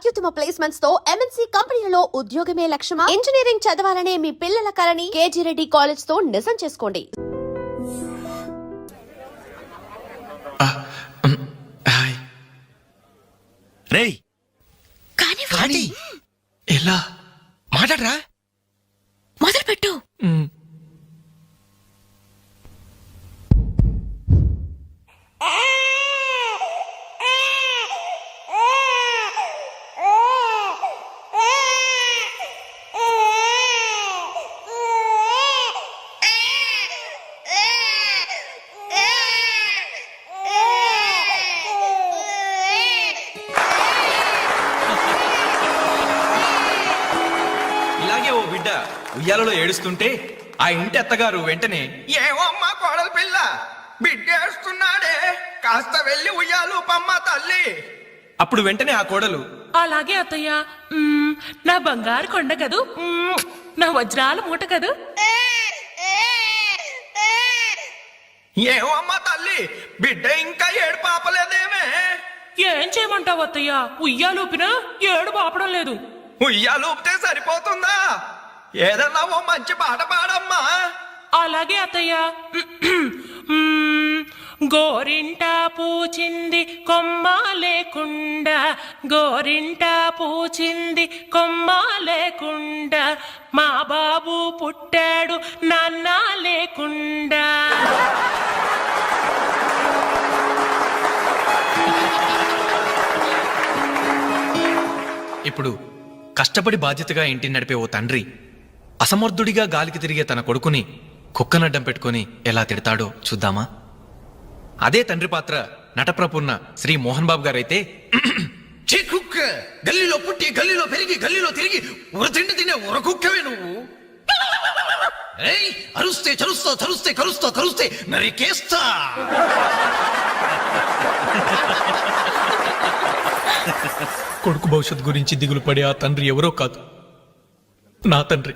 అత్యుత్తమ ప్లేస్మెంట్స్ తో ఎంఎన్సీ కంపెనీలలో ఉద్యోగమే లక్ష్యమా? ఇంజనీరింగ్ చదవాలనే మీ పిల్లల కలని కేజీ రెడ్డి కాలేజ్ తో నిజం చేసుకోండి. రేయ్ కానీ ఎలా మాట్లాడరా, మొదలు పెట్టు. ఇలాగే ఓ బిడ్డ ఉయ్యాలలో ఏడుస్తుంటే ఆ ఇంటి అత్తగారు వెంటనే ఏమో అమ్మా కోడలు పిల్ల బిడ్డేస్తున్నాడే, కాస్త వెళ్ళి ఉయ్యాలు పమ్మ తల్లి. అప్పుడు వెంటనే ఆ కోడలు అలాగే అత్తయ్య, నా బంగారు కొండ కదూ, నా వజ్రాల మూట కదూ. ఏమో అమ్మా తల్లి, బిడ్డ ఇంకా ఏడు పాపలేదేమే. ఏం చేయమంటావు అత్తయ్య, ఉయ్యాలూపినా ఏడు పాపడం లేదు. ఉయ్యాలు ఊపితే సరిపోతుందా? ఏదన్నా ఓ మంచి పాట పాడమ్మా. అలాగే అత్తయ్య. గోరింట పూచింది కొమ్మ లేకుండా, గోరింట పూచింది కొమ్మ లేకుండా, మా బాబు పుట్టాడు నాన్న లేకుండా. ఇప్పుడు కష్టపడి బాధ్యతగా ఇంటిని నడిపే ఓ తండ్రి అసమర్థుడిగా గాలికి తిరిగే తన కొడుకుని కుక్కనడ్డం పెట్టుకుని ఎలా తిడతాడో చూద్దామా? అదే తండ్రి పాత్ర నటప్రపూర్ణ శ్రీ మోహన్ బాబు గారైతే, కుక్క గల్లీలో పుట్టి గల్లీలో పెరిగి గల్లీలో తిరిగి ఉరతిండి తినే ఉరకుక్కవే నువ్వు. అరుస్తే చరుస్తా, చరుస్తే కరుస్తా, కరుస్తే నరికేస్తా. కొడుకు భవిష్యత్ గురించి దిగులు పడే ఆ తండ్రి ఎవరో కాదు, నా తండ్రి.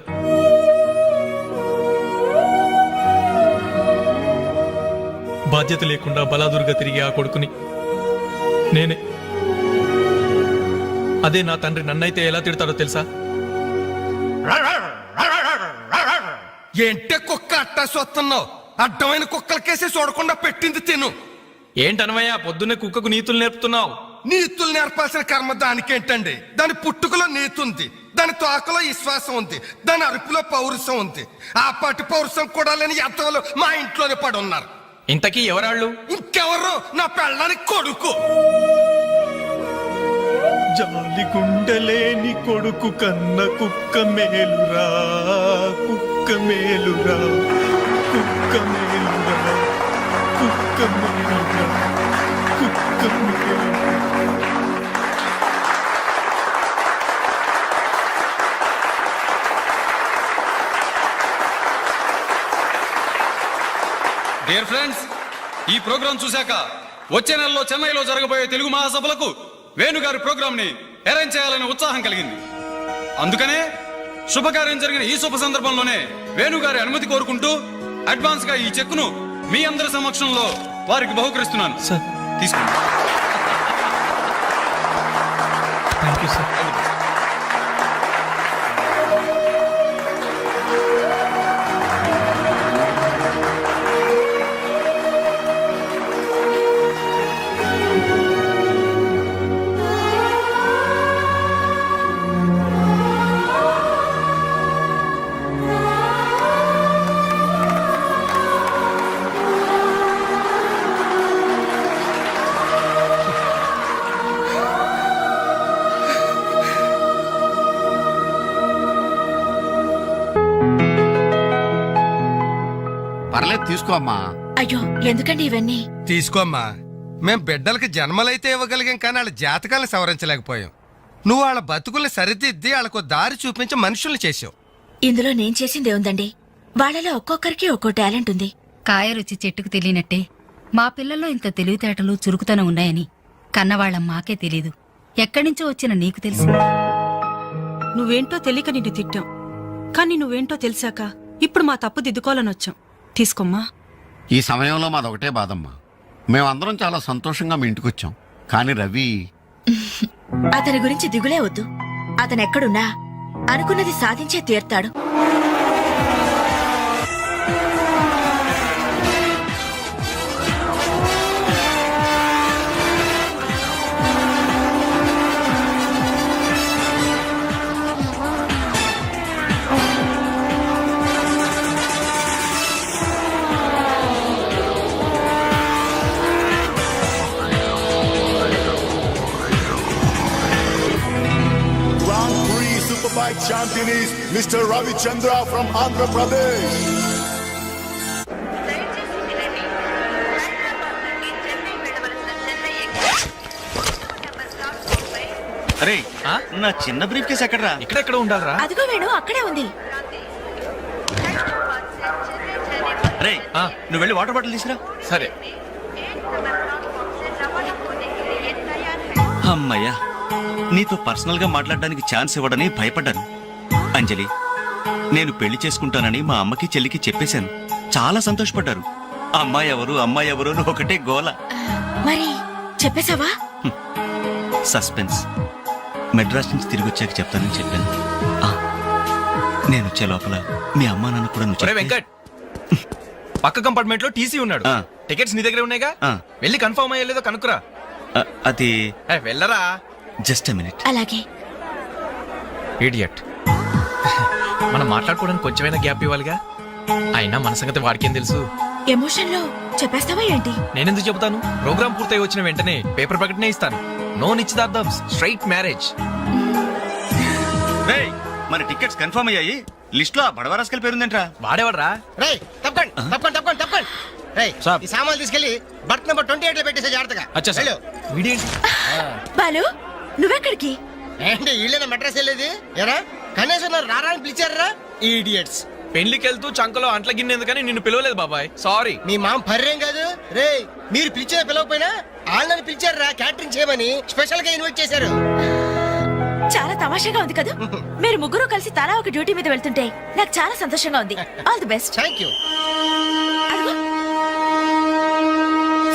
బాధ్యత లేకుండా బలాదురుగా తిరిగే ఆ కొడుకుని నేనే. అదే నా తండ్రి నన్నైతే ఎలా తిడతాడో తెలుసా? ఏంటే కుక్క అట్టా సొస్తున్నావు? అడ్డమైన కుక్కలకేసి చూడకుండా పెట్టింది తిను. ఏంటనవయ్యా పొద్దున్నే కుక్కకు నీతులు నేర్పుతున్నావు? నీతులు నేర్పాల్సిన కర్మ దానికేంటండి? దాని పుట్టుకలో నీతి ఉంది, దాని తోకలో విశ్వాసం ఉంది, దాని అరుపులో పౌరుషం ఉంది. ఆ పాటి పౌరుషం కూడా లేని ఎంతలో మా ఇంట్లోనే పడి ఉన్నారు. ఇంతకీ ఎవరాళ్ళు? ఇంకెవరు? నా పెళ్ళానికి కొడుకు. జాలి గుండలేని కొడుకు కన్న కుక్క మేలురా, కుక్క మేలురా, కుక్క మేలురా, కుక్క మేలురా, కుక్క మేలురా. డియర్ ఫ్రెండ్స్, ఈ ప్రోగ్రాం చూశాక వచ్చే నెలలో చెన్నైలో జరగబోయే తెలుగు మహాసభలకు వేణుగారి ప్రోగ్రామ్ ని అరేంజ్ చేయాలనే ఉత్సాహం కలిగింది. అందుకనే శుభకార్యం జరిగిన ఈ శుభ సందర్భంలోనే వేణుగారి అనుమతి కోరుకుంటూ అడ్వాన్స్ గా ఈ చెక్కును మీ అందరి సమక్షంలో వారికి బహుకరిస్తున్నాను. సార్ తీసుకోండి. Thank you sir. పర్లేదు తీసుకో అమ్మా. అయ్యో ఎందుకండి ఇవన్నీ? తీసుకోమ్మా. మేం బిడ్డలకి జన్మలైతే ఇవ్వగలిగాం, కానీ వాళ్ళ జాతకాలను సవరించలేకపోయాం. నువ్వు వాళ్ళ బతుకుల్ని సరిదిద్ది వాళ్ళకు దారి చూపించి మనుషుల్ని చేసావు. ఇందులో నేను చేసిందే ఉందండి. వాళ్ళలో ఒక్కొక్కరికి ఒక్కో టాలెంట్ ఉంది. కాయ రుచి చెట్టుకు తెలియనట్టే మా పిల్లల్లో ఇంత తెలివితేటలు చురుకుతనం ఉన్నాయని కన్నవాళ్ళం మాకే తెలీదు. ఎక్కడినుంచో వచ్చిన నీకు తెలిసి. నువ్వేంటో తెలియక నిన్ను తిట్టాం, కానీ నువ్వేంటో తెలిసాక ఇప్పుడు మా తప్పు దిద్దుకోవాలని వచ్చాం. తీసుకోమ్మా. ఈ సమయంలో మాదొకటే బాధమ్మా. మేమందరం చాలా సంతోషంగా మీ ఇంటికి వచ్చాం, కానీ రవి అతని గురించి దిగులే వద్దు. అతనెక్కడున్నా అనుకున్నది సాధించే తీర్తాడు. Grand Prix Superbike champion is Mr. Ravi Chandra from Andhra Pradesh. అరే ఆ? నా చిన్న బ్రీఫ్ కేసు ఎక్కడరా? ఇక్కడెక్కడ ఉండాలరా? అదిగో వేణు అక్కడే ఉంది. అరే ఆ. నువ్వు వెళ్ళి వాటర్ బాటిల్ తీసుకురా. సరే. అమ్మయ్యా, నీతో పర్సనల్ గా మాట్లాడడానికి ఛాన్స్ ఇవ్వడని భయపడ్డాను. అంజలి, నేను పెళ్లి చేసుకుంటానని మా అమ్మకి చెల్లికి చెప్పేశాను. చాలా సంతోషపడ్డారు. అమ్మాయి ఎవరు అమ్మాయి ఎవరు అని ఒకటే గోల. మరి చెప్పేశావా? సస్పెన్స్. మెడ్రాస్ నుంచి తిరిగి వచ్చాక చెప్తానని చెప్పాను. ఆ, నేను వచ్చే లోపల మీ అమ్మా నాన్న కూడా నువ్వు ఒరే చెప్తే- వెంకట్, పక్క కంపార్ట్మెంట్ లో టీసీ ఉన్నాడు. ఆ. టికెట్స్ నీ దగ్గర ఉన్నాయిగా? ఆ. వెళ్ళి కన్ఫర్మ్ అయ్యలేదో కనుక్కురా. అది వెళ్ళరా. Just minute. అలాగే. ఇడియట్. మనం మాట్లాడుకోవడానికి కొంచెమైనా గ్యాప్ ఇవ్వాలిగా. అయినా మన సంగతి వాడికేం తెలుసు? ఎమోషన్ లో చెప్పేస్తావా ఏంటి? నేనెందుకు చెబుతాను? ప్రోగ్రామ్ పూర్తయి వచ్చిన వెంటనే పేపర్ ప్రకటనే ఇస్తాను. నో నిశ్చితార్థం, స్ట్రైట్ మ్యారేజ్. రేయ్, మన టికెట్స్ కన్ఫర్మ్ అయ్యాయి. లిస్ట్ లో ఆ బడవరాస్కల్ పేరుందేంట్రా? వాడేవాడ్రా? రేయ్ తప్పకండి తప్పకండి తప్పకండి తప్పకండి. రేయ్ ఈ సామాన్లు తీసుకెళ్లి బర్త్ నెంబర్ 28 లో పెట్టేసే జాగ్రత్తగా. వెళ్ళు. వీడేంటి? బాలు నువ్వెక్కడికి? ఏంటి వీళ్ళైనా మెడ్రాస్ వెళ్ళేది? ఎరా కనీసం నన్ను రారా అని పిలిచారా? ఈడియట్స్. పెళ్లికి వెళ్తూ చంకలో అంట్ల గిన్నెందుకని నిన్ను పిలవలేదు బాబాయ్. సారీ. మీ మామ పర్రేం కాదు. రేయ్ మీరు పిలిచిన పిలవకపోయినా వాళ్ళని పిలిచారా క్యాటరింగ్ చేయమని స్పెషల్ గా ఇన్వైట్ చేశారు. చాలా తమాషాగా ఉంది కదా. మీరు ముగ్గురు కలిసి తలా ఒక డ్యూటీ మీద వెళ్తుంటే నాకు చాలా సంతోషంగా ఉంది. All the best. Thank you.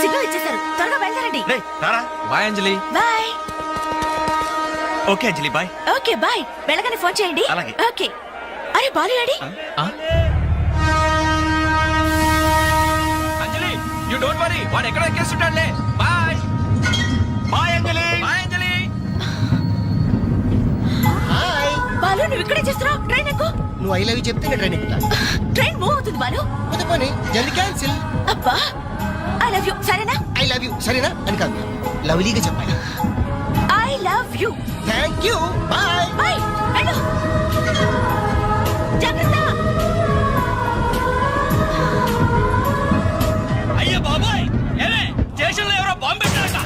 Signal ఇచ్చేశారు, త్వరగా బయలుదేరండి. రేయ్, రారా. Bye Anjali. Bye. Okay Anjali, bye. Okay bye. వెళ్ళగానే ఫోన్ చేయండి. అలాగే. ఓకే. అరే బాలు ఏడి? ఆ? Anjali, you don't worry. వాడు ఎక్కడ ఎక్కేస్తుంటాడులే. Bye. Bye Anjali. Bye Anjali. Hi. Balu నువ్వు ఇక్కడే చేస్తున్నావు? ట్రైన్ ఎక్కు. నువ్వు ఐ లవ్ యూ చెప్తే నేను ట్రైన్ ఎక్కుతా. ట్రైన్ మూవ్ అవుతుంది బాలు. కొద్ది పోనీ జల్ది క్యాన్సిల్. అబ్బా ఐ లవ్ యూ. సరేనా? ఐ లవ్ యూ సరేనా అని కాదు, లవ్లీగా చెప్పాలి. I love you. Thank you. Bye. Bye. వెళ్ళు. జాగ్రత్త. అయ్యో బాబాయ్, ఏమే స్టేషన్ లో ఎవరో బాంబు పెట్టారట.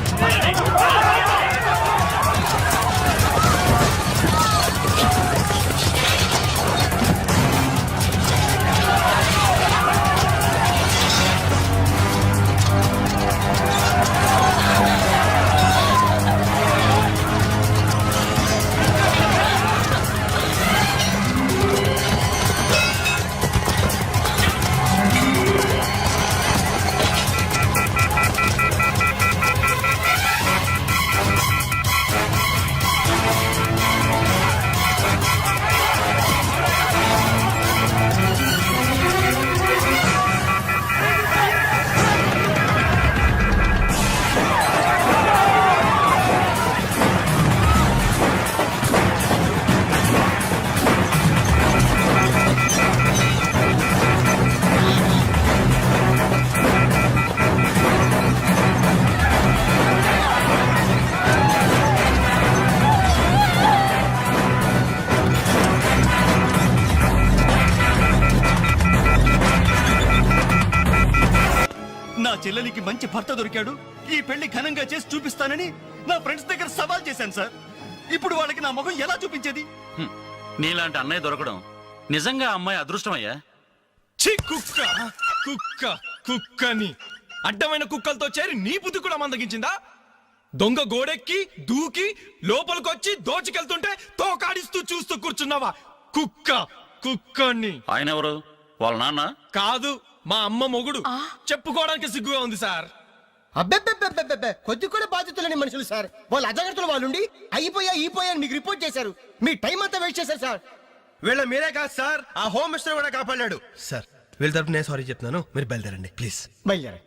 నా చెల్లెలికి మంచి భర్త దొరికాడు. ఈ పెళ్లి ఘనంగా చేసి చూపిస్తానని నా ఫ్రెండ్స్ దగ్గర సవాల్ చేశాను సార్. ఇప్పుడు వాళ్ళకి నా ముఖం ఎలా చూపించేది? నీలాంటి అన్నయ్య దొరకడం నిజంగా అమ్మాయి అదృష్టమయ్యా. ఛీ, కుక్క కుక్క కుక్కని అడ్డమైన కుక్కలతో చేరి నీ బుద్ధి కూడా మందగించిందా? దొంగ గోడెక్కి దూకి లోపలికొచ్చి దోచుకెళ్తుంటే తోకాడిస్తూ చూస్తూ కూర్చున్నావా? కుక్క కుక్కని. ఆయన ఎవరు? వాళ్ళ నాన్న? కాదు, మా అమ్మ మొగుడు. చెప్పుకోవడానికి సిగ్గుగా ఉంది సార్. అబ్బెబ్బెబ్బెబ్బెబ్బె కొద్ది కూడా బాధ్యతలేని మనుషులు సార్. వాళ్ళు అజాగ్రత్తలు వాళ్ళుండి అయిపోయా అని మీకు రిపోర్ట్ చేశారు. మీ టైం అంతా వేస్ట్ చేశారు సార్. వీళ్ళ మీరే కాదు సార్, ఆ హోమ్ మినిస్టర్ కూడా కాపాడాడు సార్. వీళ్ళ తరపు నేను సారీ చెప్తున్నాను, మీరు బయలుదేరండి ప్లీజ్. బయలుదేరా.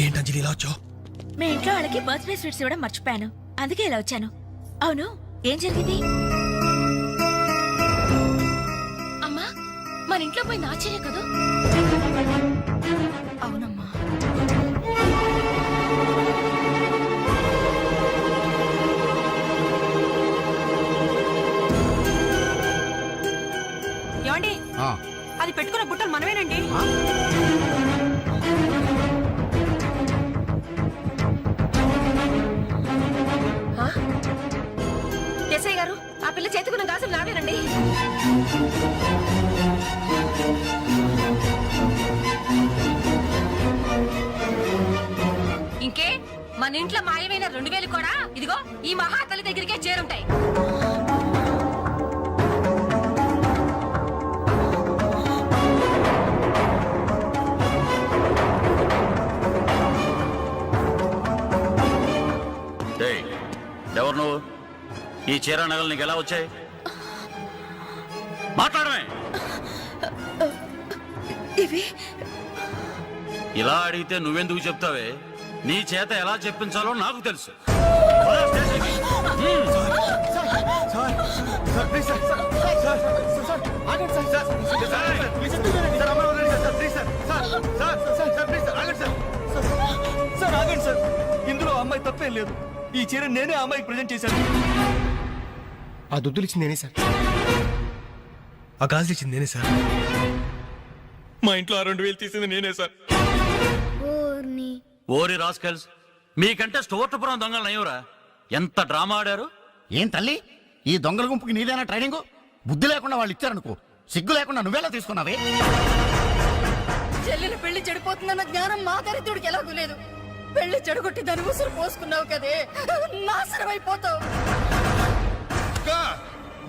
ఏంటి అంజలి ఇలా వచ్చావు? మీ ఇంట్లో వాళ్ళకి బర్త్డే స్వీట్స్ ఇవ్వడం మర్చిపోయాను, అందుకే ఇలా వచ్చాను. అవును, ఏం జరిగింది? అమ్మా, మన ఇంట్లో పోయి నాచర్య కదా? అవునమ్మా. ఏమండి, అది పెట్టుకున్న బుట్టలు మనమేనండి. ఎస్ఐ గారు, ఆ పిల్ల చేతుకున్న గాజులు నావేనండి. ఇంకే మన ఇంట్లో మాయమైన 2000 కూడా ఇదిగో ఈ మహాతల్లి దగ్గరికే చేరుంటాయి. ఎవరు నువ్వు? ఈ చీర నగలు నీకు ఎలా వచ్చాయి? మాట్లాడమే. ఇవి ఇలా అడిగితే నువ్వెందుకు చెప్తావే? నీ చేత ఎలా చెప్పించాలో నాకు తెలుసు. ఇందులో అమ్మాయి తప్పేం లేదు. ఈ చీర నేనే అమ్మాయికి ప్రజెంట్ చేశాను. ఆ దుద్దులు ఇచ్చింది నేనే సార్, ఆ గాజులు ఇచ్చింది నేనే సార్, మా ఇంట్లో ఆ 2000 తీసింది నేనే సార్. ఓరి రాస్కల్స్, మీకంటే స్టోర్టపురం దొంగలు నయ్యవరా? ఎంత డ్రామా ఆడారు. ఏం తల్లి, ఈ దొంగల గుంపుకి నీదేనా ట్రైనింగ్? బుద్ధి లేకుండా వాళ్ళు ఇచ్చారనుకో, సిగ్గు లేకుండా నువ్వెలా తీసుకున్నావే? చెల్లెలు పెళ్లి చెడిపోతుందన్న జ్ఞానం మా దరిద్రుడికి ఎలాగూ లేదు. పెళ్లి చెడగొట్టి దాని ఉసురు పోసుకున్నావు కదే, నాశనం అయిపోతావు.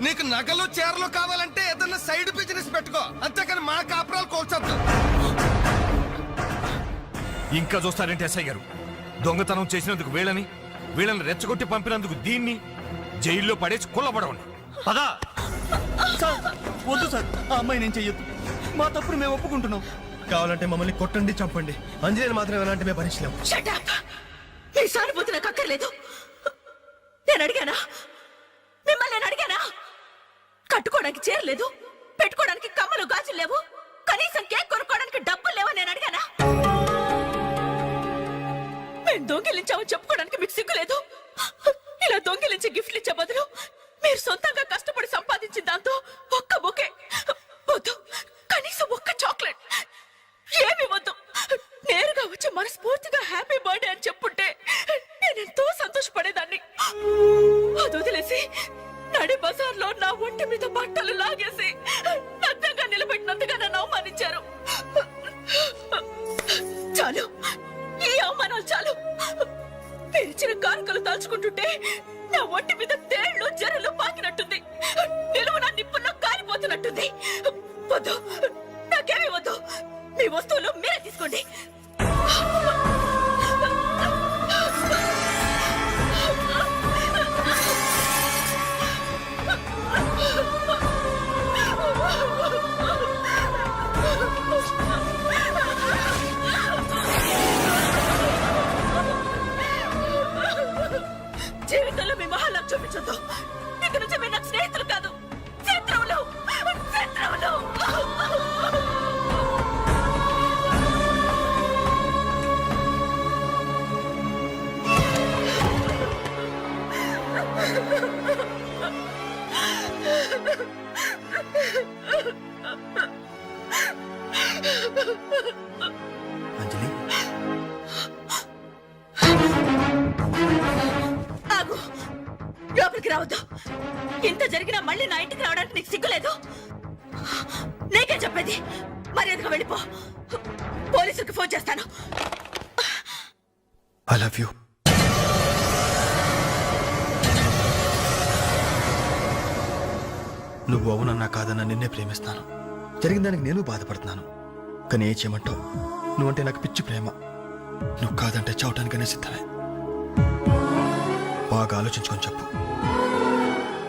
నీకు నగలు చీరలు కావాలంటే ఏదన్నా సైడ్ బిజినెస్ పెట్టుకో, అంతేకాని మా కాపురాలు కోల్చొద్దు. ఇంకా చూస్తారంటే ఎస్ఐ గారు, దొంగతనం చేసినందుకు వీళ్ళని రెచ్చగొట్టి పంపినందుకు దీన్ని జైల్లో పడేసి కుల్లబడవండి. పదా. వద్దు సార్, ఆ అమ్మాయి నేను చెయ్యొద్దు. మా తప్పును మేము ఒప్పుకుంటున్నాం. కావాలంటే మమ్మల్ని కొట్టండి, చంపండి, అంజలిని మాత్రం ఎలాంటి మేము భరించలేము. Shut up! మీ సానుభూతి నాకు అక్కర్లేదు. నేను అడిగానా? మిమ్మల్ని నేను అడిగానా? కట్టుకోవడానికి చీరలేదు, పెట్టుకోవడానికి కమ్మలు గాజులు లేవు, కనీసం కేక్ కొనుక్కోవడానికి డబ్బులు లేవని నేను అడిగానా? మేము దొంగిలించామని చెప్పుకోవడానికి మీకు సిగ్గు లేదు. ఇలా దొంగిలించి గిఫ్ట్లు ఇచ్చే బదులు మీరు సొంతంగా కష్టపడి సంపాదించిన దాంతో ఒక్క బొకే వద్దు, కనీసం ఒక్క చాక్లెట్ ఏమి వద్దు, నేరుగా వచ్చి మనస్ఫూర్తిగా హ్యాపీ బర్త్డే అని చెప్పుంటే నేనెంతో సంతోషపడేదాన్ని. అది వదిలేసి నడి బజార్లో నా ఒంటి మీద బట్టలు లాగేసి నగ్నంగా నిలబెట్టినందుగా నన్ను అవమానించారు. చాలు, ఈ అవమానాలు చాలు. తెరిచిన కానుకలు దాచుకుంటుంటే నా ఒంటి మీద తేళ్లు జరలు పాకినట్టుంది, నిలువున నిప్పుల్లో కాలిపోతున్నట్టుంది. వద్దు, నాకేమీ వద్దు. మీ వస్తువులు మీరే తీసుకోండి. జీవితంలో మీ మహాలకు చూపించొద్దు. ఇక నుంచి మీరు నాకు స్నేహితులు కాదు, శత్రువులు. శత్రువులు. అంజలి, ఆగు, లోపలికి రావద్దు. ఇంత జరిగినా మళ్ళీ నా ఇంటికి రావడానికి నీకు సిగ్గులేదు? నీకే చెప్పేది, మర్యాదగా వెళ్ళిపో. పోలీసులకు ఫోన్ చేస్తాను. I love you. నువ్వు అవునన్నా కాదన్నా నిన్నే ప్రేమిస్తాను. జరిగిన దానికి నేను బాధపడుతున్నాను. కానీ ఏం చేయమంటావు? నువ్వంటే నాకు పిచ్చి ప్రేమ. నువ్వు కాదంటే చావటానికనే సిద్ధమే. బాగా ఆలోచించుకొని చెప్పు.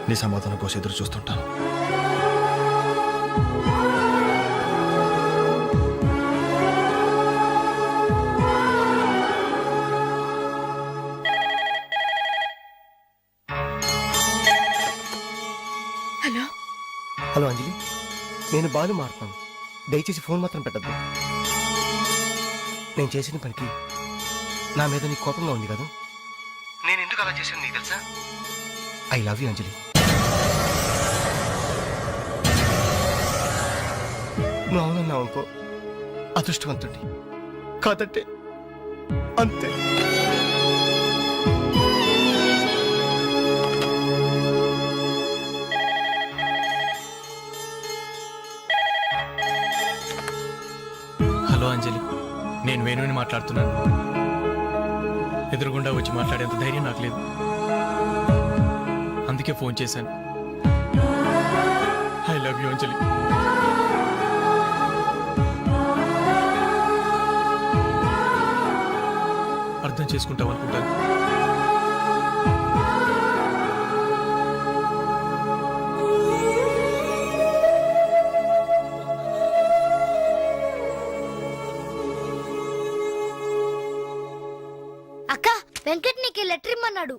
నీ సమాధానం కోసం ఎదురు చూస్తుంటాను. హలో హలో అంజలి, నేను బాలు మారుతాను. దయచేసి ఫోన్ మాత్రం పెట్టద్దు. నేను చేసిన పనికి నా మీద నీకు కోపంగా ఉంది కదా? నేను ఎందుకు అలా చేశాను నీకు తెలుసా? ఐ లవ్ యూ అంజలి. నువ్వు అవునన్నావు అనుకో, అదృష్టవంతుడి. కాదంటే అంతే. హలో అంజలి, నేను వేణుని మాట్లాడుతున్నాను. ఎదురుగుండా వచ్చి మాట్లాడేంత ధైర్యం నాకు లేదు, అందుకే ఫోన్ చేశాను. ఐ లవ్ యూ అంజలి. అర్థం చేసుకుంటావు అనుకుంటాను. అక్క, వెంకట్ నీకు లెటర్ ఇమ్మన్నాడు.